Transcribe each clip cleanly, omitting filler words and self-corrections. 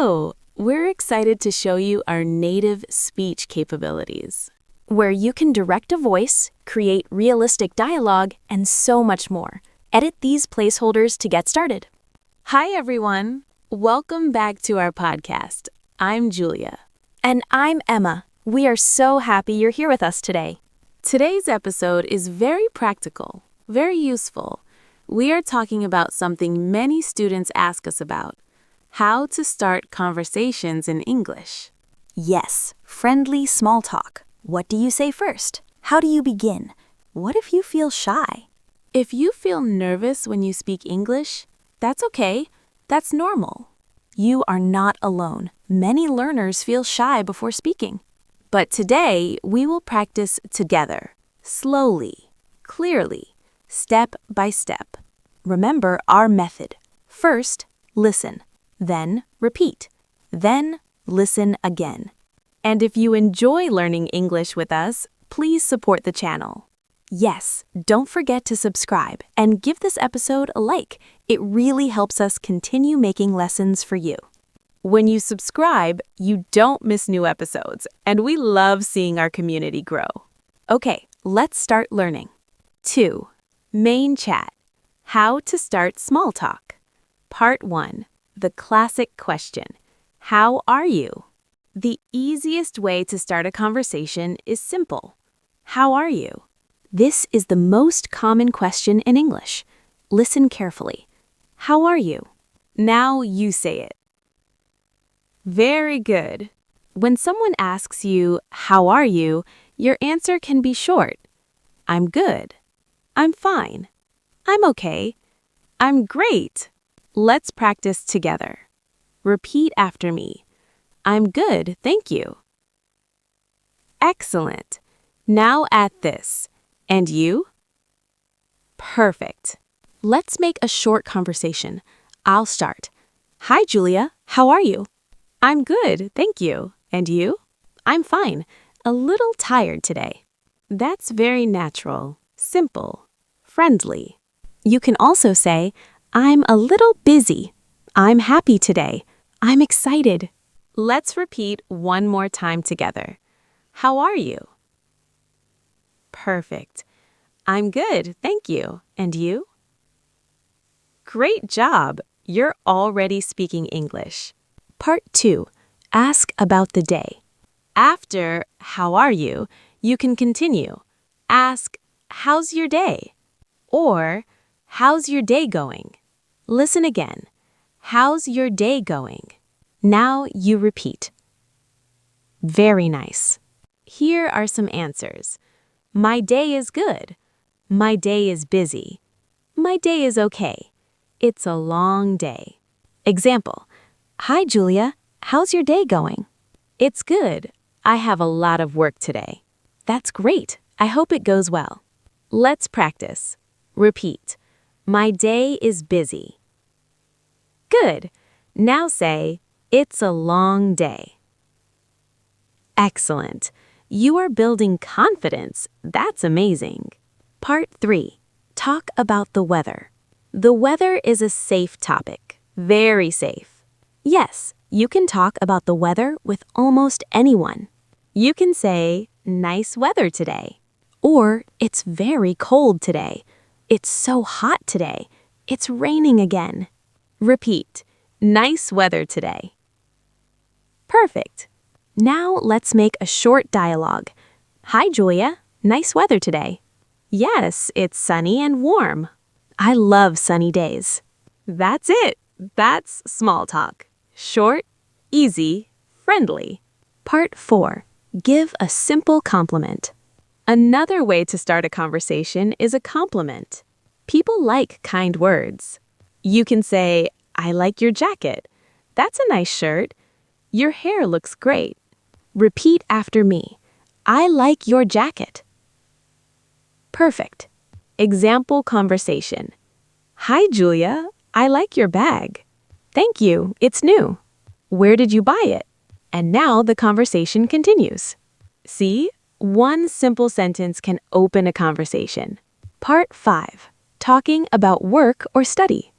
Hello! We're excited to show you our native speech capabilities, where you can direct a voice, create realistic dialogue, and so much more. Edit these placeholders to get started. Hi, everyone! Welcome back to our podcast. I'm Julia. And I'm Emma. We are so happy you're here with us today. Today's episode is very practical, very useful. We are talking about something many students ask us about: how to start conversations in English. Yes, friendly small talk. What do you say first? How do you begin? What if you feel shy? If you feel nervous when you speak English, that's okay. That's normal. You are not alone. Many learners feel shy before speaking. But today, we will practice together, slowly, clearly, step by step. Remember our method. First, listen. Then repeat. Then listen again. And if you enjoy learning English with us, please support the channel. Yes, don't forget to subscribe and give this episode a like. It really helps us continue making lessons for you. When you subscribe, you don't miss new episodes, and we love seeing our community grow. Okay, let's start learning. 2. Main chat. How to start small talk. Part 1. The classic question: how are you? The easiest way to start a conversation is simple. How are you? This is the most common question in English. Listen carefully. How are you? Now you say it. Very good. When someone asks you, how are you, your answer can be short. I'm good. I'm fine. I'm okay. I'm great. Let's practice together. Repeat after me. I'm good, thank you. Excellent. Now add this. And you? Perfect. Let's make a short conversation. I'll start. Hi, Julia. How are you? I'm good, thank you. And you? I'm fine. A little tired today. That's very natural, simple, friendly. You can also say, I'm a little busy. I'm happy today. I'm excited. Let's repeat one more time together. How are you? Perfect. I'm good, thank you. And you? Great job. You're already speaking English. Part 2. Ask about the day. After how are you, you can continue. Ask, how's your day? Or, how's your day going? Listen again. How's your day going? Now you repeat. Very nice. Here are some answers. My day is good. My day is busy. My day is okay. It's a long day. Example: Hi, Julia. How's your day going? It's good. I have a lot of work today. That's great. I hope it goes well. Let's practice. Repeat. My day is busy. Good. Now say, it's a long day. Excellent. You are building confidence. That's amazing. Part 3. Talk about the weather. The weather is a safe topic. Very safe. Yes, you can talk about the weather with almost anyone. You can say, nice weather today. Or, it's very cold today. It's so hot today. It's raining again. Repeat. Nice weather today. Perfect. Now let's make a short dialogue. Hi, Julia. Nice weather today. Yes, it's sunny and warm. I love sunny days. That's it. That's small talk. Short, easy, friendly. Part 4. Give a simple compliment. Another way to start a conversation is a compliment. People like kind words. You can say, I like your jacket. That's a nice shirt. Your hair looks great. Repeat after me. I like your jacket. Perfect. Example conversation. Hi, Julia. I like your bag. Thank you. It's new. Where did you buy it? And now the conversation continues. See? One simple sentence can open a conversation. Part 5. Talking about work or study.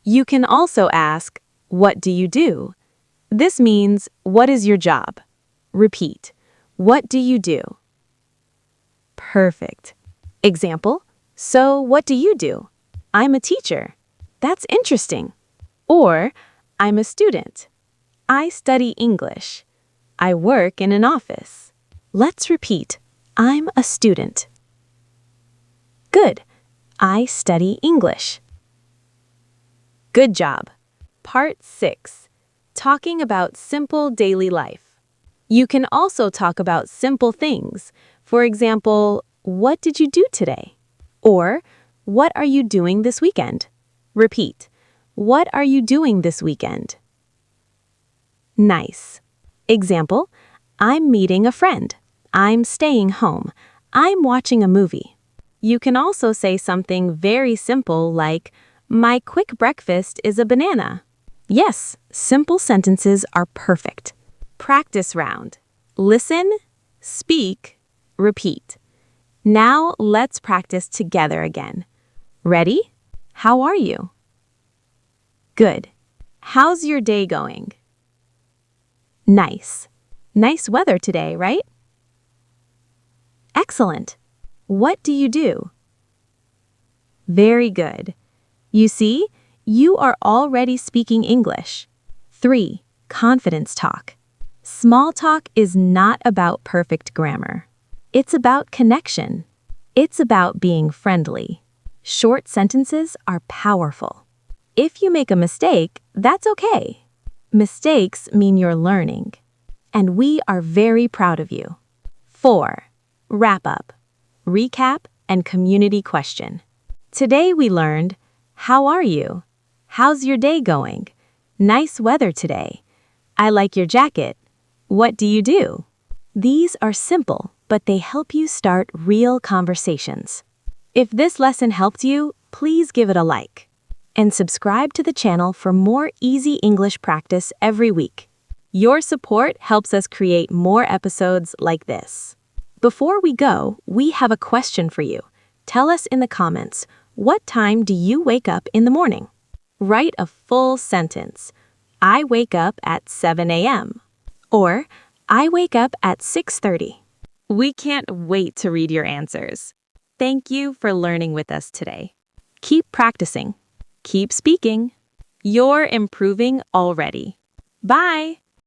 You can also ask, what do you do? This means, what is your job? Repeat. What do you do? Perfect. Example, so what do you do? I'm a teacher. That's interesting. Or, I'm a student. I study English. I work in an office. Let's repeat. I'm a student. Good. I study English. Good job. Part 6. Talking about simple daily life. You can also talk about simple things. For example, what did you do today? Or, what are you doing this weekend? Repeat. What are you doing this weekend? Nice. Example, I'm meeting a friend. I'm staying home. I'm watching a movie. You can also say something very simple like, my quick breakfast is a banana. Yes, simple sentences are perfect. Practice round. Listen, speak, repeat. Now let's practice together again. Ready? How are you? Good. How's your day going? Nice. Nice weather today, right? Excellent. What do you do? Very good. You see, you are already speaking English. 3. Confidence talk. Small talk is not about perfect grammar. It's about connection. It's about being friendly. Short sentences are powerful. If you make a mistake, that's okay. Mistakes mean you're learning. And we are very proud of you. 4. Wrap up, recap, and community question. Today we learned, how are you? How's your day going? Nice weather today. I like your jacket. What do you do? These are simple, but they help you start real conversations. If this lesson helped you, please give it a like. And subscribe to the channel for more easy English practice every week. Your support helps us create more episodes like this. Before we go, we have a question for you. Tell us in the comments, what time do you wake up in the morning? Write a full sentence. I wake up at 7 a.m. Or, I wake up at 6:30. We can't wait to read your answers. Thank you for learning with us today. Keep practicing. Keep speaking. You're improving already. Bye!